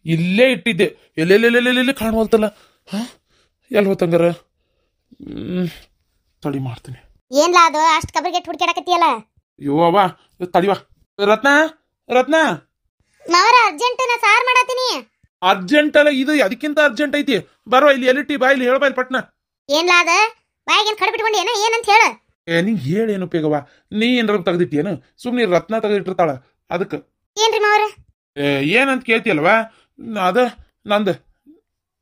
ಇಲ್ಲೇ ಇಟ್ಟಿದ್ದೆ. ಎಲ್ಲೆಲ್ಲೆಲ್ಲೆಲ್ಲೆಲ್ಲಿ ಕಾಣವಲ್ತಲ್ಲ. ಹಾ, ಎಲ್ಲಿ ಹೋತಂಗಾರ? ತಡಿ ಮಾಡ್ತೀನಿ. ಏನ್ಲಾ ಅದು ಅಷ್ಟು ಕಬರ್ಗೆಟ್ ಹುಡ್ಕ್ಯಾಡಕತ್ತಿಯಲ್ಲ? ಅಯ್ಯೋ ಅವ್ವ, ತಡಿವಾ. ರತ್ನ, ರತ್ನ, ಮಾವರ ಅರ್ಜೆಂಟ್ ನಾ ಸಾರ್ ಮಾಡತ್ತೀನಿ. ಅರ್ಜೆಂಟ್ ಅಲ್ಲ ಇದು, ಅದಕ್ಕಿಂತ ಅರ್ಜೆಂಟ್ ಐತಿ. ಬರೋ ಇಲ್ಲಿ ಎಲ್ಲಿಟ್ಟಿ ಬಾ, ಇಲ್ಲಿ ಹೇಳ್ಬಾ, ಇಲ್ಲಿ ಪಟ್ನ. ಏನ್ಲಾ ಅದ ಬಾಯಿಗೇನ್ ಕಡ್ಬಿಟ್ಕೊಂಡಿ ಏನ ಏನಂತ ಹೇಳ. ನೀ ಹೇಳೇನು ಉಪಯೋಗವ? ನೀ ಏನಾರ ತೆಗ್ದಿಟ್ಟಿಯೇನು? ಸುಮ್ನೆ ರತ್ನ ತೆಗೆದಿಟ್ಟಿರ್ತಾಳ ಅದಕ್ಕೆ. ಏನ್ರಿ ಮಾವರ? ಏನಂತ ಕೇಳ್ತಿಯಲ್ವಾ? ಅದ ನಂದು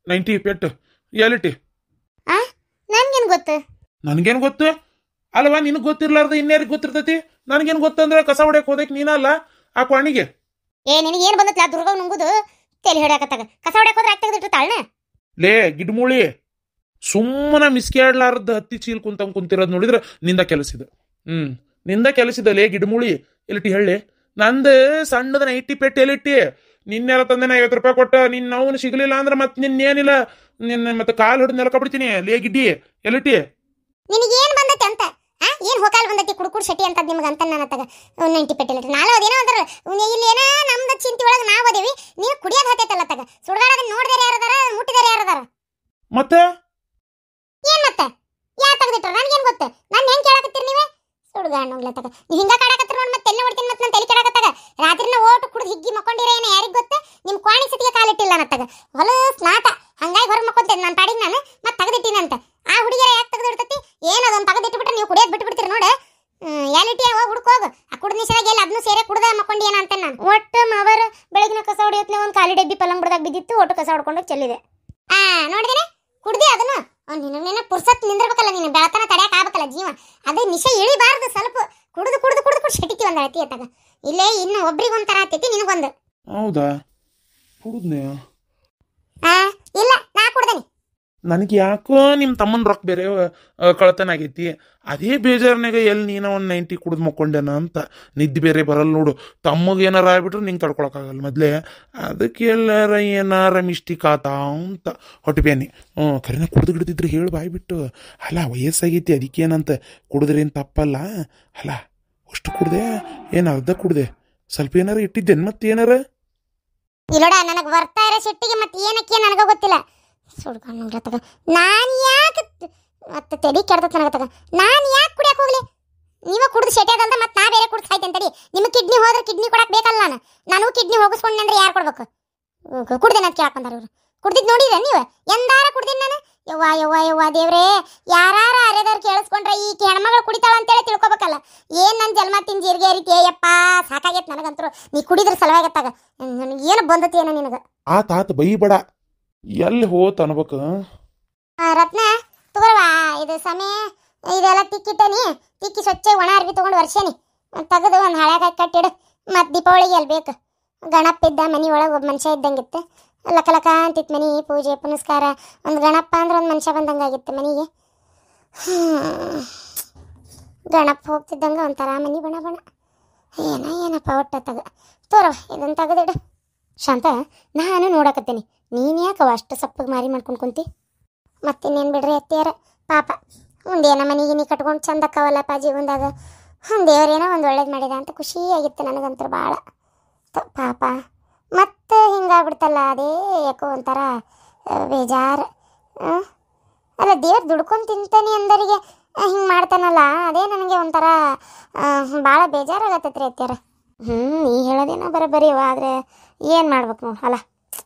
90 ಪೆಟ್ಟು ಎಲ್ಲಿಟ್ಟಿ? ನನ್ಗೇನ್ ಗೊತ್ತು? ನನ್ಗೇನು ಗೊತ್ತು ಅಲ್ವಾ? ನಿನಗೆ ಗೊತ್ತಿರ್ಲಾರ್ದ ಇನ್ಯಾರಿಗೆ ಗೊತ್ತಿರ್ತೈತಿ? ನನ್ಗೇನು ಗೊತ್ತಂದ್ರೆ ಕಸ ಹೊಡ್ಯಕ್ ಹೋದಕ್ಕೆ ನೀನಲ್ಲ ಆ ಕ್ವಾಣಿಗೆ. ನಿನಗೆ ಏನ್ ಬಂದತ್ಲ ದುರ್ಗವ್ ನುಂಗುದು ತಲೆ ಹೊಡ್ಯಾಕತ್ತಾಗ. ಕಸ ಹೊಡ್ಯಾಕ್ ಹೋದ್ರೆ ಯಾಕೆ ತೆಗೆದಿಟ್ಟಿರ್ತಾಳನ? ಲೇ ಗಿಡ್ಮೂಳಿ, ಸುಮ್ಮನ ಮಿಸ್ಕ್ಯಾಡ್ಲಾರ್ದ ಹತ್ತಿ ಚೀಲ್ ಕುಂತಿರೋದು ನೋಡಿದ್ರೆ ನಿಂದ ಕೆಲಸಿದ. ನಿಂದ ಕೆಲಸಿದ ಲೇ ಗಿಡ್ಮೂಳಿ. ಎಲ್ಲಿಟ್ಟಿ ಹೇಳಿ? ನಂದು ಸಣ್ಣದ 90 ಪೆಟ್ಟು ಎಲ್ಲಿಟ್ಟಿ? ನಿನ್ನೆಲ್ಲ ತಂದೆ ನಾ 50 ರೂಪಾಯಿ ಕೊಟ್ಟ. ನಿನ್ನ ನಾವು ಸಿಗ್ಲಿಲ್ಲ ಅಂದ್ರೆ ಮತ್ತೆ ನಿನ್ನೇನಿಲ್ಲ, ನಿನ್ನ ಮತ್ತೆ ಕಾಲು ಹಿಡಿದು ನೆಲಕಬಿಡ್ತೀನಿ. ಲೇ ಗಿಡ್ಡಿ, ಎಲ್ಲಿಟ್ಟಿ? ನಿನಗೇನ್ ಬಂದತಿ ಅಂತ? ಏನ್ ಹೋಕಾಲ್ ಬಂದತಿ ಕುಡ್ಕುಡ್ ಶೆಟ್ಟಿ ಅಂತ ನಿಮ್ಗೆ ಅಂತ ನನ್ನ ತಗ 90 ಪೆಟ್ಟು ಎಲ್ಲಿಟ್ರಿ? ನಾಳೆ ಅದೇನೋ ಅಂದ್ರ ಇಲ್ಲಿ ಏನ ನಮ್ದು ಚಿಂತಿ ಒಳಗೆ ನಾವು ಅದೇವಿ. ನೀವು ಕುಡಿಯೋದು ಹತ್ತೈತಲ್ಲ ತಗ. ಸುಡ್ಗಾಡೋದನ್ನ ನೋಡಿದಾರೆ ಯಾರದಾರ, ಮುಟ್ಟಿದಾರೆ ಯಾರದಾರ? ಮತ್ತೆ ಏನ್ ಮತ್ತೆ ಯಾರು ತೆಗೆದಿಟ್ರ? ನನ್ಗೇನ್ ಗೊತ್ತ? ನಾನು ಹೆಂಗ್ ಕೇಳಕತ್ತೀರಿ ನೀವೇ? ಸುಡ್ಗಾಡ್ನೋಗ್ಲ ತಗ. ನೀವು ಹಿಂಗ ಕಾಡಕತ್ತೀರ ನೋಡಿ, ಮತ್ತೆ ಎಲ್ಲ ಹೊಡ್ತೀನಿ. ಮತ್ತೆ ನಾನು ತಲೆ ಕೇಳಕತ್ತಾಗ ರಾತ್ರಿನ ಓಟು ಕುಡಿದು ಹಿಗ್ಗಿ ಮಕ್ಕೊಂಡಿರ ಏನ ಯಾರಿಗ್ ಗೊತ್ತ? ನಿಮ್ ಕ್ವಾಣಿ ಸತಿಗೆ ಕಾಲಿಟ್ಟಿಲ್ಲ ನತ್ತಾಗ. ಹೊಲ ಸ್ನಾತ ಹಂಗಾಗಿ ಹೊರ ಮಕ್ಕೊಂತೇನೆ ನಾನು ಪಾಡಿಗೆ ನಾನು. ಮತ್ತೆ ತೆಗೆದಿಟ್ಟಿನಂತ ಆ ಹುಡುಗಿಯರ ಯಾಕೆ ತೆಗೆದಿಡ್ತತಿ? ಏನದೊಂದು ತೆಗೆದಿಟ್ಬಿಟ್ರೆ ನೀವು ಕುಡಿಯೋದು ಬಿಟ್ಬಿಡ್ತೀರಿ ನೋಡ. ಯಾಲಿಟಿ ಹೋಗಿ ಹುಡ್ಕೋಗ ಆ ಕುಡಿದ ನಿಷಾದಾಗ ಎಲ್ಲ ಅದನ್ನು ಸೇರೆ ಕುಡ್ದ ಮಕ್ಕೊಂಡಿ ಏನ ಅಂತ ನಾನು. ಒಟ್ಟು ಮಾವರ ಬೆಳಗಿನ ಕಸ ಹೊಡಿಯತ್ಲೆ ಒಂದು ಖಾಲಿ ಡಬ್ಬಿ ಪಲಂಗ್ ಬಿಡದಾಗ ಬಿದ್ದಿತ್ತು. ಒಟ್ಟು ಕಸ ಹೊಡ್ಕೊಂಡು ಚೆಲ್ಲಿದೆ. ನೋಡಿದೇನೆ ಕುಡ್ದಿ ಅದನ್ನು. ನಿನ್ನ ಪುರ್ಸತ್ ನಿಂದಿರ್ಬೇಕಲ್ಲ, ನೀನು ಬೆಳತನ ತಡ್ಯಾಕ ಆಗ್ಬೇಕಲ್ಲ ಜೀವ. ಅದು ನಿಶೆ ಇಳಿಬಾರ್ದು. ಸ್ವಲ್ಪ ಕುಡ್ದು ಕುಡ್ದು ಕುಡ್ದು ಕುಡ್ದು ಶೆಟಿತಿ ಒಂದು ಅಳತಿ ಅತ್ತಾಗ. ಇಲ್ಲೇ ಇನ್ನು ಒಬ್ರಿಗೊಂಥರ ಆತೈತಿ, ನಿನಗೊಂದು. ಹೌದಾ? ಕುಡಿದ್ನೆ? ಇಲ್ಲ, ನಾ ಕುಡ್ದೇನಿ. ನನಗೆ ಯಾಕೋ ನಿಮ್ಮ ತಮ್ಮನ ರೊಕ್ಕ ಬೇರೆ ಕಳ್ತನ ಆಗೈತಿ. ಅದೇ ಬೇಜಾರನಾಗ ಎಲ್ಲಿ ನೀನ ಒಂದು 90 ಕುಡಿದು ಮಕ್ಕೊಂಡೇನ ಅಂತ. ನಿದ್ದೆ ಬೇರೆ ಬರಲ್ಲ ನೋಡು. ತಮ್ಮಗೆ ಏನಾರ ಆಗ್ಬಿಟ್ರೆ ನಿಂಗೆ ತಡ್ಕೊಳಕ್ಕಾಗಲ್ಲ ಮೊದಲೇ. ಅದಕ್ಕೆ ಎಲ್ಲಾರ ಏನಾರ ಮಿಸ್ಟೇಕ್ ಆತಾ ಅಂತ ಹೊಟ್ಟಬೇನಿ. ಕರಿನ ಕುಡ್ದು ಗಿಡ್ದಿದ್ರೆ ಹೇಳಿ ಬಾಯ್ಬಿಟ್ಟು. ಅಲ್ಲ ವಯಸ್ಸಾಗೈತಿ ಅದಕ್ಕೇನಂತ ಕುಡಿದ್ರೇನು ತಪ್ಪಲ್ಲ ಅಲ್ಲ. ಅಷ್ಟು ಕುಡ್ದೆ ಏನು ಅರ್ಧ ಕುಡ್ದೆ? ಸ್ವಲ್ಪ ಏನಾರ ಇಟ್ಟಿದ್ದೇನು ಮತ್ತೆ ಏನಾರ? ಇಲ್ಲೋಡ, ನನಗೆ ಬರ್ತಾ ಇರೋ ಸಿಟ್ಟಿಗೆ ಮತ್ತೆ ಏನಕ್ಕೆ ನನಗೆ ಗೊತ್ತಿಲ್ಲ. ಸುಡ್ಕೊಂಡು ನಾನು ಯಾಕೆ ಮತ್ತೆ ತೆಡಿ ಕೆಡ್ತತ್ ನನಗತ್ತಾಗ. ನಾನು ಯಾಕೆ ಕುಡಿಯಕ್ಕೆ ಹೋಗ್ಲಿ? ನೀವ ಕುಡ್ದು ಶೆಟಿ ಅದಂತ ಮತ್ತೆ ನಾ ಬೇರೆ ಕುಡ್ದು ಸಾಯ್ತೇನೆ ತಡಿ. ನಿಮಗೆ ಕಿಡ್ನಿ ಹೋದ್ರೆ ಕಿಡ್ನಿ ಕೊಡಕ್ಕೆ ಬೇಕಲ್ಲ ನಾನು ಕಿಡ್ನಿ ಹೋಗಿಸ್ಕೊಂಡೆ ಅಂದ್ರೆ ಯಾರು ಕೊಡ್ಬೇಕು? ಕುಡ್ದೇನೆ ಅಂತ ಕೇಳ್ಕೊಂಡಾರ ಇವರು. ಕುಡ್ದಿದ್ದು ನೋಡಿದ್ರೆ ನೀವು ಎಂದಾರ ಕುಡ್ದಿನಿ ನಾನು? ಯವ್ವ ಯವ್ವ ಯವ್ವ ದೇವ್ರೇ, ಯಾರಾರ ಅರೆದವ್ರು ಕೇಳಿಸ್ಕೊಂಡ್ರೆ ಈ ಹೆಣ್ಮಗಳು ಕುಡಿತಾಳ ಅಂತೇಳಿ ತಿಳ್ಕೊಬೇಕಲ್ಲ. ಏನು ನನ್ನ ಜನ್ಮ ತಿನ್ ಜೀರಿಗೆ ರೀತಿ ಯಪ್ಪ ಸಾಕಾಗೈತೆ ನನಗಂತರು. ನೀ ಕುಡಿದ್ರೆ ಸಲವಾಗತ್ತಾಗ. ನನಗೆ ಏನು ಬಂದತಿ ಏನೋ ನಿನಗೆ? ಆತ ಬೈಬೇಡ, ಎಲ್ಲಿ ಹೋತ್ ಅನ್ಬೇಕು. ರತ್ನ ತಗೋರ್ವಾ, ಇದು ಸಮಯ ಇದೆಲ್ಲ ತಿಕ್ಕಿಟ್ಟನಿ. ತಿಕ್ಕಿ ಸ್ವಚ್ಛ ಒಣ ಅರ್ಬಿ ತೊಗೊಂಡು ವರ್ಷನಿ ತೆಗೆದು ಒಂದು ಹಳ್ಯಾಗ ಕಟ್ಟಿಡು. ಮತ್ತು ದೀಪಾವಳಿಗೆ ಅಲ್ಲಿ ಬೇಕು. ಗಣಪ ಇದ್ದ ಮನೆ ಒಳಗೆ ಒಬ್ಬ ಮನುಷ್ಯ ಇದ್ದಂಗಿತ್ತು. ಲಕ ಲಕ ಅಂತಿತ್ತು ಮನೆ. ಪೂಜೆ ಪುನಸ್ಕಾರ, ಒಂದು ಗಣಪ ಅಂದ್ರೆ ಒಂದು ಮನುಷ್ಯ ಬಂದಂಗಾಗಿತ್ತು ಮನೆಗೆ. ಗಣಪ ಹೋಗ್ತಿದ್ದಂಗೆ ಒಂಥರ ಮನೆ ಬಣ ಬಣ. ಏನಪ್ಪ ಒಟ್ಟ ತಗ ತೋರವ, ಇದನ್ನು ತೆಗೆದಿಡು. ಶಾಂತ, ನಾನು ನೋಡಕತ್ತೀನಿ. ನೀನು ಯಾಕವ ಅಷ್ಟು ಸಪ್ಪಗೆ ಮಾರಿ ಮಾಡ್ಕೊಂಡು ಕುಂತಿ? ಮತ್ತಿನ್ನೇನು ಬಿಡ್ರಿ ಅತ್ತಿಯಾರ ಪಾಪ. ಒಂದೇನೋ ಮನೆಗೆ ನೀ ಕಟ್ಕೊಂಡು ಚಂದಕ್ಕವಲ್ಲಪ್ಪ ಜೀವನದಾಗ. ದೇವರೇನೋ ಒಂದು ಒಳ್ಳೇದು ಮಾಡಿದ ಅಂತ ಖುಷಿಯಾಗಿತ್ತು ನನಗಂತೂ ಭಾಳ. ಪಾಪ ಮತ್ತೆ ಹಿಂಗಾಗ್ಬಿಡ್ತಲ್ಲ, ಅದೇ ಯಾಕೋ ಒಂಥರ ಬೇಜಾರು. ಅಲ್ಲ, ದೇವ್ರು ದುಡ್ಕೊಂಡು ತಿಂತಾನೆ ಅಂದರಿಗೆ ಹಿಂಗೆ ಮಾಡ್ತಾನಲ್ಲ, ಅದೇ ನನಗೆ ಒಂಥರ ಭಾಳ ಬೇಜಾರಾಗತ್ತೈತ್ರಿ ಅತ್ತಿಯಾರ. ನೀ ಹೇಳೋದೇನೋ ಬರೀವ, ಆದರೆ ಏನು ಮಾಡ್ಬೇಕು ನಾವು? ಅಲ್ಲ,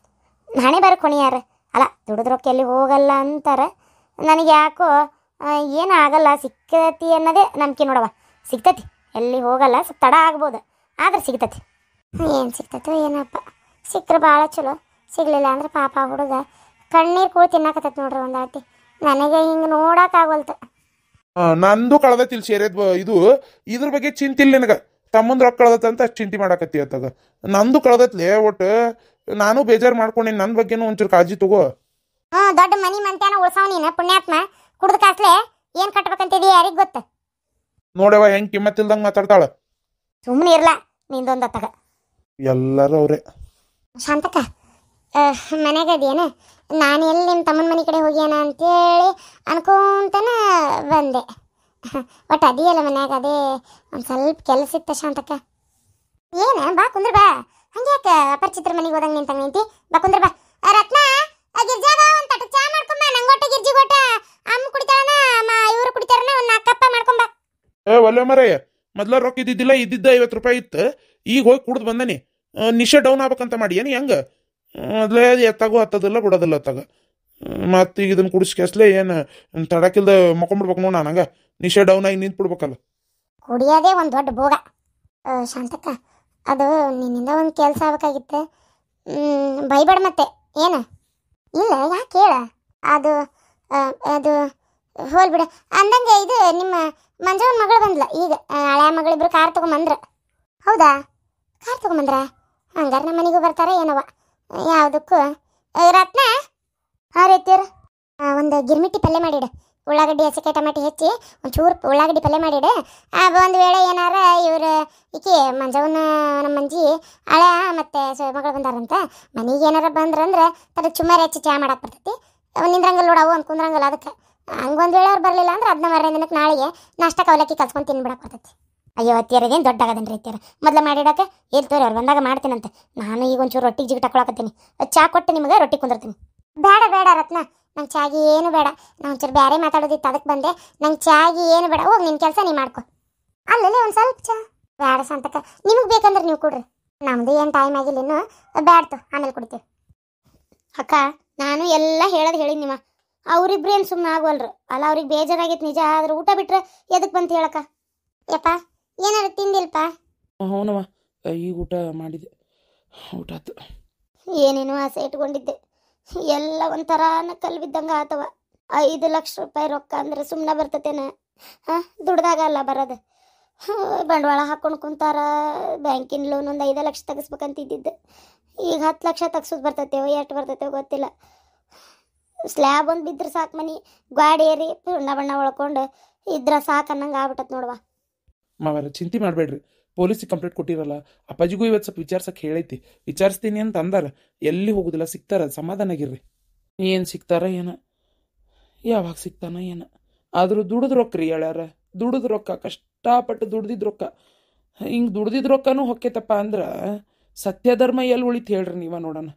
ನಾನೇ ಬರೋ ಕೊಣಿಯಾರ ಅಲ್ಲ, ದುಡಿದ್ರೊಕ್ಕೆ ಎಲ್ಲಿ ಹೋಗಲ್ಲ ಅಂತಾರೆ. ನನಗೆ ಯಾಕೋ ಏನು ಆಗಲ್ಲ, ಸಿಗ್ತತಿ ಅನ್ನೋದೇ ನಂಬಿಕೆ ನೋಡವ. ಸಿಗ್ತತಿ, ಎಲ್ಲಿ ಹೋಗಲ್ಲ. ಸ್ವಲ್ಪ ತಡ ಆಗ್ಬೋದು, ಆದ್ರೆ ಸಿಗ್ತತಿ. ಏನು ಸಿಗ್ತೈತೋ ಏನಪ್ಪ. ಸಿಕ್ಕರೆ ಭಾಳ ಚಲೋ, ಸಿಗಲಿಲ್ಲ ಅಂದ್ರೆ ಪಾಪ ಹುಡುಗ ಕಣ್ಣೀರು ಕೂಡ ತಿನ್ನಕತ್ತೈತಿ ನೋಡ್ರಿ ಒಂದಾಟಿ. ನನಗೆ ಹಿಂಗೆ ನೋಡೋಕ್ಕಾಗಲ್ತು. ನಂದು ಕಳ್ದತಿಲ್ ಸೇರೇದ್ ಇದು. ಇದ್ರ ಬಗ್ಗೆ ಚಿಂತಿಲ್ಲ ನನಗೆ. ತಮ್ಮಂದು ರೊಕ್ಕ ಕಳ್ದತ್ತ ಅಷ್ಟು ಚಿಂತೆ ಮಾಡಾಕತ್ತಿ ಅತ್ತಾಗ. ನಂದು ಕಳ್ದತ್ಲೆ ಒಟ್ಟು. ನಾನು ಬೇಜಾರು ಮಾಡ್ಕೊಂಡೇನಿ. ನನ್ನ ಬಗ್ಗೆನೂ ಒಂಚೂರು ಕಾಳಜಿ ತಗೋ. ದೊಡ್ಡ ಮನಿ ಮಂತ್ಯಾನ ಉಳ್ಸಾವ್ ನೀನು ಪುಣ್ಯಾತ್ಮ. ಕುಡ್ದು ಕಾಸ್ಲೆ ಏನು ಕಟ್ಬೇಕಂತಿದೀಯ ಯಾರಿಗೆ ಗೊತ್ತ? ನೋಡವ ಹೆಂಗೆ ಕಿಮ್ಮತ್ತಿಲ್ದಂಗೆ ಮಾತಾಡ್ತಾಳ. ಸುಮ್ಮನೆ ಇರ್ಲ ನಿಂದೊಂದು ಅತ್ತಾಗ. ಎಲ್ಲರೂ ಅವರೇ. ಶಾಂತಕ್ಕ, ಮನ್ಯಾಗ ಅದೇನ? ನಾನು ಎಲ್ಲಿ ನಿಮ್ಮ ತಮ್ಮನ ಮನೆ ಕಡೆ ಹೋಗ್ಯಾನ ಅಂತೇಳಿ ಅನ್ಕೊಂತಾನ ಬಂದೆ. ಒಟ್ಟು ಅದಿಯಲ್ಲ ಮನ್ಯಾಗ, ಅದೇ ಒಂದು ಸ್ವಲ್ಪ ಕೆಲಸ ಇತ್ತ ಶಾಂತಕ್ಕ. ಏನು ಬಾ ಕುಂದ್ರ ಬಾ. ಹಂಗ್ಯಾಕ ಅಪರಿಚಿತರ ಮನೆಗೆ ಹೋದಂಗೆ ನಿಂತಂಗೆ ನಿಂತಿ ಬಾ ಕುಂದ್ರ ಬಾ ರತ್ನ ಗಿರ್ಜಾಗ ಒಂದು ತಟ ಚಾ ಮಾಡ್ಕೊಂಬ ನಂಗೊಟ್ಟ ಗಿರ್ಜಿ ಗೊಟ್ಟ ಅಮ್ಮ ಕುಡಿತಾಳನ ಇವರು ಕುಡಿತಾರನ ಒಂದು 4 ಕಪ್ಪ ಮಾಡ್ಕೊಂಬ ಒಲ್ಲೆ ಮರಯ್ಯ ಮೊದ್ಲ ರೊಕ್ಕ ಇದ್ದಿದ್ದಿಲ್ಲ ಇದ್ದಿದ್ದ 50 ರೂಪಾಯಿ ಇತ್ತು ಈಗ ಹೋಗಿ ಕುಡ್ದು ಬಂದನಿ ನಿಶೆ ಡೌನ್ ಆಗ್ಬೇಕಂತ ಮಾಡಿ ಏನು ಹೆಂಗ ಮೊದ್ಲೇ ಎತ್ತಾಗೂ ಹತ್ತದಿಲ್ಲ ಬಿಡೋದಿಲ್ಲ ಅತ್ತಾಗ ಮತ್ತೆ ಈಗ ಇದನ್ನ ಕುಡಿಸ್ಕೆಸ್ಲೆ ಏನು ತಡಕಿಲ್ದ ಮಕ್ಕೊಂಬಿಡ್ಬೇಕು ನೋಡ ನಂಗೆ ನಿಶೆ ಡೌನ್ ಆಗಿ ನಿಂತು ಬಿಡ್ಬೇಕಲ್ಲ ಕುಡಿಯೋದೇ ಒಂದು ದೊಡ್ಡ ಭೋಗ ಶಾಂತಕ್ಕ ಅದು ನಿನ್ನಿಂದ ಒಂದು ಕೆಲಸ ಆಗ್ಬೇಕಾಗಿತ್ತು ಬೈಬೇಡ ಮತ್ತೆ ಏನು ಇಲ್ಲ ಯಾಕೆ ಹೇಳ ಅದು ಅದು ಹೋಲ್ ಬಿಡ ಅಂದಂಗೆ ಇದು ನಿಮ್ಮ ಮಂಜವನ ಮಗಳು ಬಂದ್ಲ ಈಗ ಹಳೆಯ ಮಗಳಿಬ್ರು ಕಾರ್ ತೊಗೊಂಬಂದ್ರ ಹೌದಾ ಕಾರ್ ತೊಗೊಂಬಂದ್ರ ಹಂಗಾರೆ ನಮ್ಮ ಮನೆಗೂ ಬರ್ತಾರೆ ಏನವ ಯಾವುದಕ್ಕೂ ರತ್ನ ಹಾಂ ರೀತಿಯರ ಒಂದು ಗಿರ್ಮಿಟ್ಟಿ ಪಲ್ಯ ಮಾಡಿಡು ಉಳ್ಳಾಗಡ್ಡಿ ಹಸಿಕಾಯಿ ಟಮಾಟಿ ಹೆಚ್ಚಿ ಒಂಚೂರು ಉಳ್ಳಾಗಡ್ಡಿ ಪಲ್ಯ ಮಾಡಿಡು ಒಂದು ವೇಳೆ ಏನಾರ ಇವ್ರು ಈಕೆ ಮಂಜವನ ನಮ್ಮ ಮಂಜಿ ಹಳೆ ಮತ್ತು ಮಗಳು ಬಂದಾರಂತ ಮನೆಗೆ ಏನಾರ ಬಂದ್ರಂದ್ರೆ ತಡ ಚುಮ್ಮಾರಿ ಹಚ್ಚಿ ಚಾ ಮಾಡಕ್ಕೆ ಬರ್ತೈತಿ ನಿಂದ್ರಂಗಲ್ಲ ನೋಡವು ಅಂತ ಕುಂದ್ರಂಗಲ್ಲ ಅದಕ್ಕೆ ಹಂಗೊಂದು ವೇಳೆ ಅವ್ರು ಬರಲಿಲ್ಲ ಅಂದ್ರೆ ಅದನ್ನ ಮರ ದಿನಕ್ಕೆ ನಾಳೆಗೆ ನಾಷ್ಟಕ್ಕೆ ಅವಲಕ್ಕಿ ಕಲ್ಸ್ಕೊಂಡು ತಿನ್ಬಿಡಕ್ಕೆ ಬರ್ತೈತಿ ಅಯ್ಯೋ ಅತ್ತಿಯರಿಗೇನು ದೊಡ್ಡ ಆಗದನ್ರಿ ಅತ್ತಿಯರ ಮೊದಲು ಮಾಡಿಡಕ್ಕೆ ಇರ್ತವ್ರಿ ಅವ್ರು ಬಂದಾಗ ಮಾಡ್ತೀನಂತೆ ನಾನು ಈಗ ಒಂಚೂರು ರೊಟ್ಟಿಗೆ ಜಿಗಿಟ್ ಹಾಕೊಳಕತ್ತೀನಿ ಚಾ ಕೊಟ್ಟು ನಿಮಗೆ ರೊಟ್ಟಿ ಕುಂದಿರ್ತೀನಿ ಬೇಡ ಬೇಡ ರತ್ನ ನಂಗೆ ಚಾಗಿ ಏನು ಬೇಡ ನಾನು ಒಂಚೂರು ಬೇರೆ ಮಾತಾಡೋದಿತ್ತು ಅದಕ್ಕೆ ಬಂದೆ ನಂಗೆ ಚಾಗಿ ಏನು ಬೇಡ ಹೋಗಿ ನಿನ್ನ ಕೆಲಸ ನೀ ಮಾಡ್ಕೊ ಅಲ್ಲಲ್ಲಿ ಒಂದು ಸ್ವಲ್ಪ ಚಾ ಬೇಡ ಸಂತಕ ನಿಮಗೆ ಬೇಕಂದ್ರೆ ನೀವು ಕೊಡ್ರಿ ನಮ್ಮದು ಏನು ಟೈಮ್ ಆಗಿಲ್ಲ ಇನ್ನು ಬ್ಯಾಡ್ತು ಆಮೇಲೆ ಕುಡಿತೀವಿ ಅಕ್ಕ ನಾನು ಎಲ್ಲ ಹೇಳೋದು ಹೇಳಿ ನಿಮ್ಮ ಅವರಿಬ್ರು ಏನು ಸುಮ್ಮನೆ ಆಗೋಲ್ರು ಅಲ್ಲ ಅವ್ರಿಗೆ ಬೇಜಾರಾಗೈತೆ ನಿಜ ಆದ್ರೆ ಊಟ ಬಿಟ್ರೆ ಎದಕ್ಕೆ ಬಂತು ಹೇಳಕ್ಕ ಯಪ್ಪ ಏನಾರು ತಿಂದಿಲ್ಪ ಹೌನವ ಈಗ ಊಟ ಮಾಡಿದೆ ಊಟ ಆತು ಏನೇನೋ ಆಸೆ ಇಟ್ಕೊಂಡಿದ್ದೆ ಎಲ್ಲ ಒಂಥರ ಕಲ್ ಬಿದ್ದಂಗೆ ಆತವ 5 ಲಕ್ಷ ರೂಪಾಯಿ ರೊಕ್ಕ ಅಂದ್ರೆ ಸುಮ್ಮನೆ ಬರ್ತತೇನ ದುಡ್ದಾಗ ಅಲ್ಲ ಬರೋದು ಬಂಡವಾಳ ಹಾಕೊಂಡು ಕುಂತಾರ ಬ್ಯಾಂಕಿನ ಲೋನ್ ಒಂದು 5 ಲಕ್ಷ ತೆಗಿಸ್ಬೇಕಂತಿದ್ದಿದ್ದೆ ಈಗ 10 ಲಕ್ಷ ತೆಗ್ಸೋದು ಬರ್ತೈತೆವೋ ಎಷ್ಟು ಬರ್ತೈತೆವೋ ಗೊತ್ತಿಲ್ಲ ಸ್ಲ್ಯಾಬ್ ಒಂದು ಬಿದ್ರೆ ಸಾಕು ಮನೆ ಗಾಡಿ ಏರಿ ಬಣ್ಣ ಒಳ್ಕೊಂಡು ಇದ್ರ ಸಾಕು ಅನ್ನಂಗೆ ಆಗ್ಬಿಟ್ಟತ್ ನೋಡುವ ಮಾವರ ಚಿಂತೆ ಮಾಡಬೇಡ್ರಿ ಪೊಲೀಸಿಗೆ ಕಂಪ್ಲೇಂಟ್ ಕೊಟ್ಟಿರಲ್ಲ ಅಪ್ಪಾಜಿಗೂ ಇವತ್ತು ಸ್ವಲ್ಪ ವಿಚಾರ್ಸಕ್ಕೆ ಹೇಳೈತಿ ವಿಚಾರಿಸ್ತೀನಿ ಅಂತ ಅಂದಾರ ಎಲ್ಲಿ ಹೋಗುದಿಲ್ಲ ಸಿಗ್ತಾರ ಸಮಾಧಾನಾಗಿರ್ರಿ ಏನು ಸಿಗ್ತಾರ ಏನ ಯಾವಾಗ ಸಿಗ್ತಾನ ಏನ ಆದರೂ ದುಡಿದ್ ರೊಕ್ಕ ರೀ ಹೇಳ್ಯಾರ ದುಡಿದ್ ರೊಕ್ಕ ಕಷ್ಟಪಟ್ಟು ದುಡ್ದಿದ್ ರೊಕ್ಕ ಹಿಂಗೆ ದುಡ್ದಿದ್ ರೊಕ್ಕನೂ ಹೊಕ್ಕೈತಪ್ಪ ಅಂದ್ರೆ ಸತ್ಯಧರ್ಮ ಎಲ್ಲಿ ಉಳಿತು ಹೇಳ್ರಿ ನೀವ ನೋಡೋಣ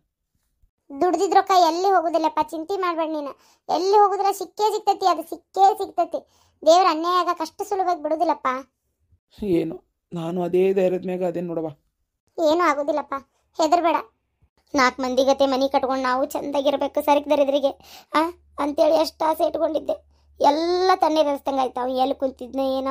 ದುಡ್ದಿದ್ ರೊಕ್ಕ ಎಲ್ಲಿ ಹೋಗುದಿಲ್ಲಪ್ಪ ಚಿಂತೆ ಮಾಡ್ಬೇಡ ನೀನು ಎಲ್ಲಿ ಹೋಗುದ್ರ ಸಿಕ್ಕೇ ಸಿಗ್ತೈತಿ ಅದು ಸಿಕ್ಕೇ ಸಿಗ್ತೈತಿ ದೇವ್ರ ಅನ್ಯಾಯ ಆಗ ಕಷ್ಟ ಸುಲಭವಾಗಿ ಬಿಡುದಿಲ್ಲಪ್ಪ ಏನು ನಾನು ಅದೇ ಧೈರ್ಯದ ಮ್ಯಾಗ ಅದೇನು ನೋಡವ ಏನೂ ಆಗೋದಿಲ್ಲಪ್ಪ ಹೆದರ್ಬೇಡ 4 ಮಂದಿ ಗತೆ ಮನೆ ಕಟ್ಕೊಂಡು ನಾವು ಚಂದಾಗಿರ್ಬೇಕು ಸರಿಕ್ದರಿದ್ರಿಗೆ ಅಂತೇಳಿ ಎಷ್ಟು ಆಸೆ ಇಟ್ಕೊಂಡಿದ್ದೆ ಎಲ್ಲ ತಣ್ಣೀರಿಸ್ತಂಗೆ ಆಯ್ತು ಅವ್ನು ಎಲ್ಲಿ ಕುಂತಿದ್ನ ಏನು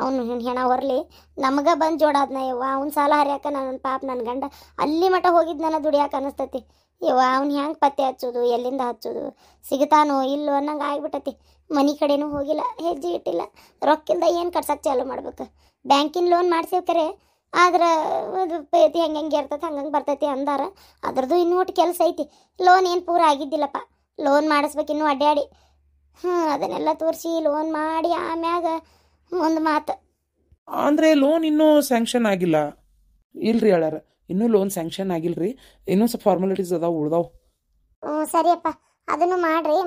ಅವನು ಹೆಣ ಹೊರಲಿ ನಮಗೆ ಬಂದು ಜೋಡಾದ್ನ ಯವ್ವ ಅವ್ನು ಸಾಲ ಹರಿಯಾಕ ನನ್ನ ಪಾಪ ನನ್ನ ಗಂಡ ಅಲ್ಲಿ ಮಠ ಹೋಗಿದ್ನಲ್ಲ ದುಡಿಯಾಕೆ ಅನಿಸ್ತತಿ ಯವ್ವ ಅವ್ನು ಹೆಂಗೆ ಪತ್ತೆ ಹಚ್ಚೋದು ಎಲ್ಲಿಂದ ಹಚ್ಚೋದು ಸಿಗ್ತಾನೋ ಇಲ್ಲೋ ಅನ್ನಂಗೆ ಆಗ್ಬಿಟ್ಟತಿ ಮನೆ ಕಡೆನೂ ಹೋಗಿಲ್ಲ ಹೆಜ್ಜೆ ಇಟ್ಟಿಲ್ಲ ರೊಕ್ಕಿಂದ ಏನು ಕಟ್ಸಕ್ಕೆ ಚಾಲು ಮಾಡ್ಬೇಕು ಬ್ಯಾಂಕಿನ ಲೋನ್ ಮಾಡ್ಸಿವ್ಕರೆ ಆದ್ರೆ ಅದು ಹೆಂಗೆ ಹೆಂಗೆ ಇರ್ತೈತೆ ಹಂಗಂಗೆ ಬರ್ತೈತಿ ಅಂದಾರ ಅದ್ರದ್ದು ಇನ್ನೂ ಒಟ್ಟು ಕೆಲಸ ಐತಿ ಲೋನ್ ಏನು ಪೂರ ಆಗಿದ್ದಿಲ್ಲಪ್ಪ ಲೋನ್ ಮಾಡಿಸ್ಬೇಕು ಇನ್ನೂ ಅಡ್ಡಾಡಿ ಅದನ್ನೆಲ್ಲ ತೋರಿಸಿ ಲೋನ್ ಮಾಡಿ ಆಮ್ಯಾಗ ಒಂದು ಮಾತು ಅಂದರೆ ಲೋನ್ ಇನ್ನೂ ಸ್ಯಾಂಕ್ಷನ್ ಆಗಿಲ್ಲ ಇಲ್ರಿ ಹೇಳ್ಯಾರ ಇನ್ನೂ ಲೋನ್ ಸ್ಯಾಂಕ್ಷನ್ ಆಗಿಲ್ರಿ ಇನ್ನೂ ಸ್ವಲ್ಪ ಫಾರ್ಮಾಲಿಟೀಸ್ ಅದಾವ ಉಳ್ದಾವ್ ಸರಿಯಪ್ಪ ಅದನ್ನು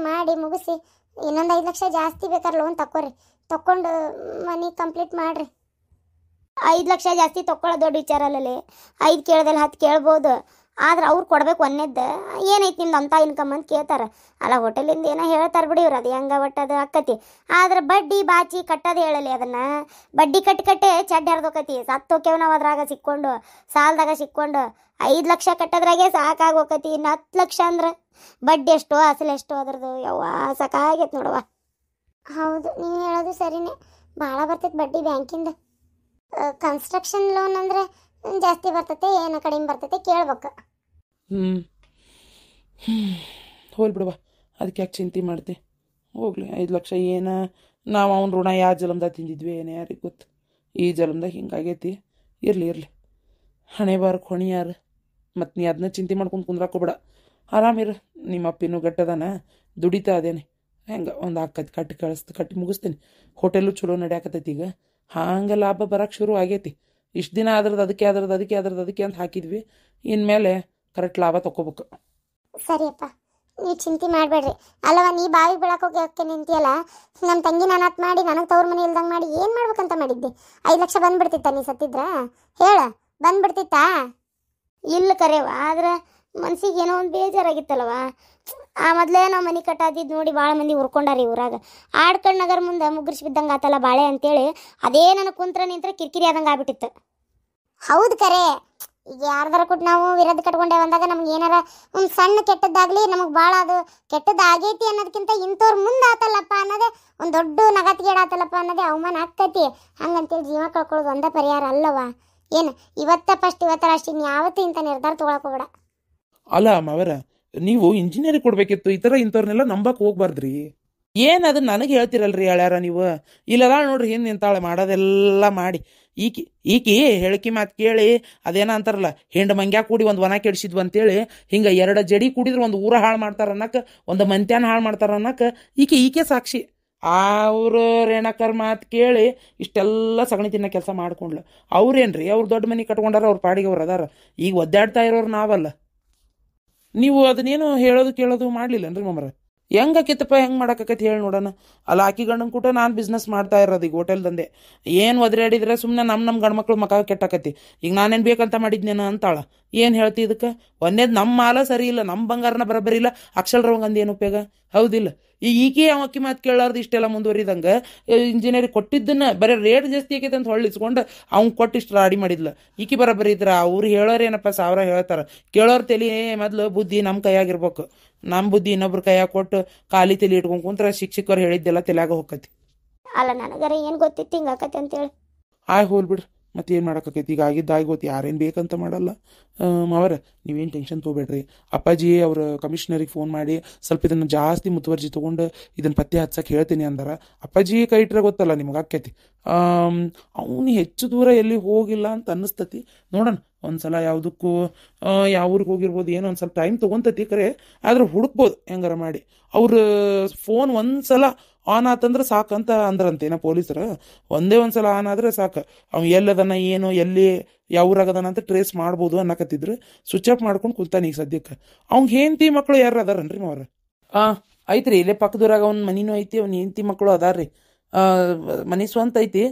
ಮಾಡಿ ಮುಗಿಸಿ ಇನ್ನೊಂದು 5 ಲಕ್ಷ ಜಾಸ್ತಿ ಬೇಕಾದ್ರೆ ಲೋನ್ ತಕ್ಕೊಂಡು ಮನೆ ಕಂಪ್ಲೀಟ್ ಮಾಡಿರಿ 5 ಲಕ್ಷ ಜಾಸ್ತಿ ತೊಗೊಳ್ಳೋ ದೊಡ್ಡ ವಿಚಾರ ಅಲ್ಲಲ್ಲಿ 5 ಕೇಳ್ದಲ್ಲಿ 10 ಕೇಳ್ಬೋದು ಆದ್ರೆ ಅವ್ರು ಕೊಡ್ಬೇಕು ಒಂದೇದ್ದು ಏನೈತಿ ನಿಮ್ದು ಅಂತ ಇನ್ಕಮ್ ಅಂತ ಕೇಳ್ತಾರೆ ಅಲ್ಲ ಹೋಟೆಲಿಂದ ಏನೋ ಹೇಳ್ತಾರೆ ಬಿಡಿ ಇವ್ರು ಅದು ಹೆಂಗೆ ಒಟ್ಟದು ಅಕ್ಕತಿ ಆದ್ರೆ ಬಡ್ಡಿ ಬಾಚಿ ಕಟ್ಟೋದು ಹೇಳಲಿ ಅದನ್ನು ಬಡ್ಡಿ ಕಟ್ಟೆ ಚಡ್ಡ ಹರಿದೋಕತಿ ಸತ್ತೋಕ್ಯವ್ ನಾವು ಅದ್ರಾಗ ಸಿಕ್ಕೊಂಡು ಸಾಲದಾಗ ಸಿಕ್ಕೊಂಡು 5 ಲಕ್ಷ ಕಟ್ಟೋದ್ರಾಗೆ ಸಾಕಾಗೋಕತಿ ಇನ್ನು 10 ಲಕ್ಷ ಅಂದ್ರೆ ಬಡ್ಡಿ ಎಷ್ಟೋ ಅಸಲು ಎಷ್ಟೋ ಅದ್ರದ್ದು ಯವ್ವ ಸಾಕಾಗೈತೆ ನೋಡುವ ಹೌದು ನೀವು ಹೇಳೋದು ಸರಿನೇ ಭಾಳ ಬರ್ತೈತೆ ಬಡ್ಡಿ ಬ್ಯಾಂಕಿಂದ ಕನ್ಸ್ಟ್ರಕ್ಷನ್ ಲೋನ್ ಅಂದರೆ ಜಾಸ್ತಿ ಬರ್ತೈತೆ ಏನೋ ಕಡಿಮೆ ಬರ್ತೈತೆ ಕೇಳ್ಬೇಕು ಹೋಲ್ ಬಿಡುವ ಅದಕ್ಕೆ ಯಾಕೆ ಚಿಂತೆ ಮಾಡ್ತಿ ಹೋಗ್ಲಿ 5 ಲಕ್ಷ ಏನು ನಾವು ಅವ್ನ ಋಣ ಯಾವ ಜಲಮ್ದಾಗ ತಿಂದಿದ್ವಿ ಏನು ಯಾರಿಗೆ ಗೊತ್ತು ಈ ಜಲಮ್ದಾಗ ಹಿಂಗಾಗೈತಿ ಇರಲಿ ಹಣೆ ಬಾರಕ್ಕೆ ಹೊಣೆ ಯಾರು ಮತ್ತು ನೀ ಅದನ್ನ ಚಿಂತೆ ಮಾಡ್ಕೊಂಡು ಕುಂದ್ರಾಕೋಬೇಡ ಆರಾಮಿರು ನಿಮ್ಮ ಅಪ್ಪಿನೂ ಗಟ್ಟದಾನ ದುಡಿತಾ ಅದೇನೆ ಹೆಂಗೆ ಒಂದು ಹಾಕತಿ ಕಟ್ಟಿ ಮುಗಿಸ್ತೀನಿ ಹೋಟೆಲು ಚಲೋ ನಡೆಯಾಕತ್ತೈತಿ ಈಗ ಹಾಂಗೆ ಲಾಭ ಬರೋಕ್ಕೆ ಶುರು ಆಗೈತಿ ಇಷ್ಟು ದಿನ ಅದಕ್ಕೆ ಅಂತ ಹಾಕಿದ್ವಿ ಇನ್ಮೇಲೆ ಕರೆಕ್ಟ್ ಲಾಭ ತಗೋಬೇಕು ಸರಿಯಪ್ಪ ನೀವು ಚಿಂತೆ ಮಾಡಬೇಡ್ರಿ ಅಲ್ಲವ ನೀ ಬಾವಿ ಬೆಳಕ್ಕೆ ಹೋಗಿ ನಿಂತಿಯಲ್ಲ ನಮ್ಮ ತಂಗಿ ನಾನಾತ್ ಮಾಡಿ ನನಗೆ ತವ್ರ ಮನೆ ಇಲ್ದಂಗೆ ಮಾಡಿ ಏನು ಮಾಡ್ಬೇಕಂತ ಮಾಡಿದ್ದೆ 5 ಲಕ್ಷ ಬಂದ್ಬಿಡ್ತಿತ್ತ ನೀ ಸತ್ತಿದ್ರ ಹೇಳ ಬಂದ್ಬಿಡ್ತಿತ್ತಾ ಇಲ್ಲ ಕರೆವ ಆದ್ರೆ ಮನ್ಸಿಗೆ ಏನೋ ಒಂದು ಬೇಜಾರಾಗಿತ್ತಲ್ವ. ಆ ಮೊದಲೇ ನಾವು ಮನೆ ಕಟ್ಟಾದಿದ್ದು ನೋಡಿ ಭಾಳ ಮಂದಿ ಉರ್ಕೊಂಡಾರಿ ಊರಾಗ. ಆಡ್ಕಣ್ ನಗರ ಮುಂದೆ ಮುಗ್ರಿಸಿ ಬಿದ್ದಂಗೆ ಆತಲ್ಲ ಬಾಳೆ ಅಂತೇಳಿ ಅದೇ ನನಗೆ ಕುಂತ್ರ ನಿಂತ್ರ ಕಿರಿಕಿರಿ ಆದಂಗೆ ಆಗ್ಬಿಟ್ಟಿತ್ತು. ಹೌದು ಕರೆ. ಈಗ ಯಾರ್ದಾರ ಕೊಟ್ಟು ನಾವು ವಿರೋಧ ಕಟ್ಕೊಂಡೆ ಬಂದಾಗ ನಮ್ಗೆ ಏನಾರ ಒಂದು ಸಣ್ಣ ಕೆಟ್ಟದ್ದಾಗಲಿ ನಮಗೆ ಭಾಳ ಅದು ಕೆಟ್ಟದ್ದಾಗೈತಿ ಅನ್ನೋದಕ್ಕಿಂತ ಇಂಥವ್ರ ಮುಂದೆ ಆತಲ್ಲಪ್ಪ ಅನ್ನೋದೇ ಒಂದು ದೊಡ್ಡ ನಗತಿಗೇಡಾತಲ್ಲಪ್ಪ ಅನ್ನೋದೇ ಅವಮಾನ ಆಗ್ತೈತಿ. ಹಂಗಂತೇಳಿ ಜೀವ ಕಳ್ಕೊಳ್ಳೋದು ಒಂದೇ ಪರಿಹಾರ ಅಲ್ಲವ. ಏನು ಇವತ್ತರ ಅಷ್ಟು ಇನ್ನು ಯಾವತ್ತೂ ಇಂಥ ನಿರ್ಧಾರ ತೊಗೊಳಕೋಬೇಡ. ಅಲ್ಲ ಮಾವರ, ನೀವು ಇಂಜಿನಿಯರಿಂಗ್ ಕೊಡ್ಬೇಕಿತ್ತು, ಈ ಥರ ಇಂಥವ್ರನ್ನೆಲ್ಲ ನಂಬಕ್ಕೆ ಹೋಗ್ಬಾರ್ದ್ರಿ. ಏನು ಅದನ್ನ ನನಗೆ ಹೇಳ್ತಿರಲ್ರಿ ಹೇಳ್ಯಾರ ನೀವು. ಇಲ್ಲದ ನೋಡ್ರಿ ಹಿಂದೆ ನಿಂತಾಳೆ ಮಾಡೋದೆಲ್ಲ ಮಾಡಿ ಈಕಿ ಹೇಳಿಕೆ ಮಾತು ಕೇಳಿ ಅದೇನ ಅಂತಾರಲ್ಲ, ಹೆಂಡು ಮಂಗ್ಯಾ ಕೂಡಿ ಒಂದು ವನ ಕೆಡಿಸಿದ್ವು ಅಂತೇಳಿ ಹಿಂಗೆ 2 ಜಡಿ ಕೂಡಿದ್ರೆ ಒಂದು ಊರ ಹಾಳು ಮಾಡ್ತಾರ ಅನ್ನಕ್ಕೆ, ಒಂದು ಮಂತ್ಯಾನ ಹಾಳು ಮಾಡ್ತಾರ ಅನ್ನಕ್ಕೆ ಈಕೆ ಸಾಕ್ಷಿ. ಅವರು ರೇಣಕರ್ ಮಾತು ಕೇಳಿ ಇಷ್ಟೆಲ್ಲ ಸಗಣಿ ತಿನ್ನೋ ಕೆಲಸ ಮಾಡ್ಕೊಂಡ್ಲು. ಅವ್ರೇನ್ರಿ, ಅವ್ರು ದೊಡ್ಡ ಮನೆ ಕಟ್ಕೊಂಡಾರ, ಅವ್ರ ಪಾಡಿಗೆ ಅವ್ರು ಅದಾರ. ಈಗ ಒದ್ದಾಡ್ತಾ ಇರೋರು ನಾವಲ್ಲ. ನೀವು ಅದನ್ನೇನು ಹೇಳೋದು ಕೇಳೋದು ಮಾಡ್ಲಿಲ್ಲನ್ರಿ ಮಮ್ಮರ? ಹೆಂಗಾಕಿತ್ತಪ್ಪ, ಹೆಂಗೆ ಮಾಡೋಕೈತಿ ಹೇಳಿ ನೋಡೋಣ. ಅಲ್ಲ, ಆಕಿ ಗಂಡನ ಕೂಟ ನಾನು ಬಿಸ್ನೆಸ್ ಮಾಡ್ತಾ ಇರೋದು ಈಗ ಹೋಟೆಲ್ ದಂಧೆ. ಏನು ಒದ್ರಾಡಿದ್ರೆ ಸುಮ್ಮನೆ ನಮ್ಮ ಗಂಡ್ಮಕ್ಳು ಮಕ್ಕ ಕೆಟ್ಟಾಕತಿ. ಈಗ ನಾನೇನು ಬೇಕಂತ ಮಾಡಿದ್ನೇನ ಅಂತಾಳ. ಏನು ಹೇಳ್ತಿ ಇದಕ್ಕೆ? ಒಂದೇದು ನಮ್ಮ ಮಾಲ ಸರಿ ಇಲ್ಲ, ನಮ್ಮ ಬಂಗಾರನ ಬರಬರಿ ಇಲ್ಲ, ಅಕ್ಷರವಂಗ ಅಂದು ಏನು ಉಪಯೋಗ? ಹೌದಿಲ್ಲ? ಈಗ ಈಕೆ ಅವಕ್ಕಿ ಮಾತು ಕೇಳಾರ್ದು ಇಷ್ಟೆಲ್ಲ ಮುಂದುವರಿದಂಗೆ ಇಂಜಿನಿಯರಿಂಗ್ ಕೊಟ್ಟಿದ್ದನ್ನ ಬರೀ ರೇಟ್ ಜಾಸ್ತಿ ಆಗೈತೆ ಅಂತ ಹೊಳ್ಳಿಸ್ಕೊಂಡು ಅವ್ನು ಕೊಟ್ಟಿಷ್ಟು ರಾಡಿ ಮಾಡಿದ್ಲ. ಈಕಿ ಬರಬರಿ ಇದ್ರ ಅವ್ರು ಹೇಳೋರೇನಪ್ಪ 1000 ಹೇಳ್ತಾರೆ. ಕೇಳೋರು ತಲೆ ಮೊದಲು ಬುದ್ಧಿ ನಮ್ಮ ಕೈಯಾಗಿರ್ಬೇಕು. ನಮ್ಮ ಬುದ್ಧಿ ಇನ್ನೊಬ್ರ ಕೈಯಾಗ ಕೊಟ್ಟು ಖಾಲಿ ತಲೆ ಇಟ್ಕೊಂಡು ಕುಂತ್ರೆ ಶಿಕ್ಷಕರು ಹೇಳಿದ್ದೆಲ್ಲ ತಲೆಯಾಗ ಹೋಗತಿ. ಅಲ್ಲ, ನನಗರ ಏನು ಗೊತ್ತಿತ್ತು ಹಿಂಗಾಕತಿ ಅಂತೇಳಿ. ಹೋಲ್ಬಿಡ್ರಿ, ಮತ್ತೆ ಏನು ಮಾಡೋಕೈತಿ? ಈಗ ಆಗಿದ್ದಾಗೋತಿ, ಯಾರೇನು ಬೇಕಂತ ಮಾಡಲ್ಲ. ಅವರ ನೀವೇನು ಟೆನ್ಷನ್ ತೊಗೊಬೇಡ್ರಿ. ಅಪ್ಪಾಜಿ ಅವ್ರ ಕಮಿಷನರಿಗೆ ಫೋನ್ ಮಾಡಿ ಸ್ವಲ್ಪ ಇದನ್ನು ಜಾಸ್ತಿ ಮುತುವರ್ಜಿ ತೊಗೊಂಡು ಇದನ್ನು ಪತ್ತೆ ಹಚ್ಚಕ್ಕೆ ಹೇಳ್ತೀನಿ ಅಂದಾರ. ಅಪ್ಪಾಜಿ ಕೈ ಇಟ್ರೆ ಗೊತ್ತಲ್ಲ ನಿಮಗೆ ಆಕೈತಿ. ಅವನು ಹೆಚ್ಚು ದೂರ ಎಲ್ಲಿ ಹೋಗಿಲ್ಲ ಅಂತ ಅನ್ನಿಸ್ತತಿ. ನೋಡೋಣ ಒಂದ್ಸಲ ಯಾವುದಕ್ಕೂ ಯಾವ ಊರಿಗೆ ಹೋಗಿರ್ಬೋದು, ಏನೋ ಒಂದು ಸ್ವಲ್ಪ ಟೈಮ್ ತೊಗೊತತಿ ಕರೆ, ಆದ್ರೆ ಹುಡುಕ್ಬೋದು ಹೆಂಗಾರ ಮಾಡಿ. ಅವ್ರ ಫೋನ್ ಒಂದ್ಸಲ ಆನ್ ಆತಂದ್ರೆ ಸಾಕಂತ ಅಂದ್ರಂತೇನ ಪೊಲೀಸರು. ಒಂದೇ ಒಂದ್ಸಲ ಆನ್ ಆದರೆ ಸಾಕು, ಅವ್ನು ಎಲ್ಲದನ ಏನು ಎಲ್ಲಿ ಯಾವ ಊರಾಗದಾನ ಅಂತ ಟ್ರೇಸ್ ಮಾಡ್ಬೋದು ಅನ್ನಕತ್ತಿದ್ರು. ಸ್ವಿಚ್ ಆಫ್ ಮಾಡ್ಕೊಂಡು ಕುಂತಾನ ಈಗ ಸದ್ಯಕ್ಕೆ. ಅವ್ಗೆ ಹೆಂಡತಿ ಮಕ್ಕಳು ಯಾರು ಅದಾರನ್ರಿ ಮಾವ್ರ? ಐತ್ರಿ, ಇಲ್ಲೇ ಪಕ್ಕದೂರಾಗ ಅವ್ನ ಮನಿನೂ ಐತಿ, ಅವ್ನ ಹೆಂಡತಿ ಮಕ್ಕಳು ಅದಾರ್ರಿ. ಮನೆ ಸ್ವಂತ ಐತಿ,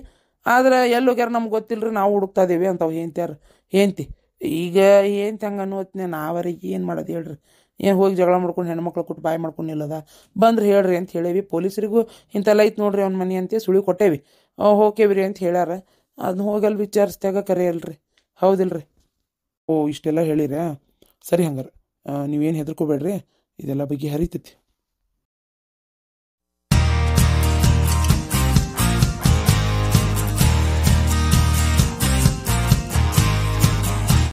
ಆದ್ರೆ ಎಲ್ಲಿ ಹೋಗ್ಯಾರ ನಮ್ಗೆ ಗೊತ್ತಿಲ್ಲರಿ, ನಾವು ಹುಡುಕ್ತಾ ಇದೇವಿ ಅಂತ ಅವು ಹೆಂಡತಿ. ಈಗ ಹೆಂಡತಿ ಹಂಗೆ ಅನ್ನೋತ್ನೆ ನಾವರಿಗೆ ಏನು ಮಾಡೋದು ಹೇಳ್ರಿ? ಏನು ಹೋಗಿ ಜಗಳ ಮಾಡ್ಕೊಂಡು ಹೆಣ್ಮಕ್ಳು ಕೊಟ್ಟು ಬಾಯಿ ಮಾಡ್ಕೊಂಡು ನಿಲ್ಲದ ಬಂದ್ರೆ ಹೇಳ್ರಿ ಅಂತ ಹೇಳೇವಿ. ಪೊಲೀಸರಿಗೂ ಇಂಥೆಲ್ಲ ಐತೆ ನೋಡ್ರಿ ಅವ್ನ ಮನೆ ಅಂತ ಸುಳಿ ಕೊಟ್ಟೇವಿ, ಹೋಗೇವ್ರಿ ಅಂತ ಹೇಳ್ಯಾರ. ಅದನ್ನ ಹೋಗಲ್ಲಿ ವಿಚಾರಿಸ್ದಾಗ ಕರೆಯಲ್ರಿ. ಹೌದಿಲ್ರಿ? ಇಷ್ಟೆಲ್ಲ ಹೇಳಿರ? ಸರಿ, ಹಂಗಾರೆ ನೀವೇನು ಹೆದರ್ಕೋಬೇಡ್ರಿ, ಇದೆಲ್ಲ ಬಗ್ಗೆ ಹರಿತೈತಿ.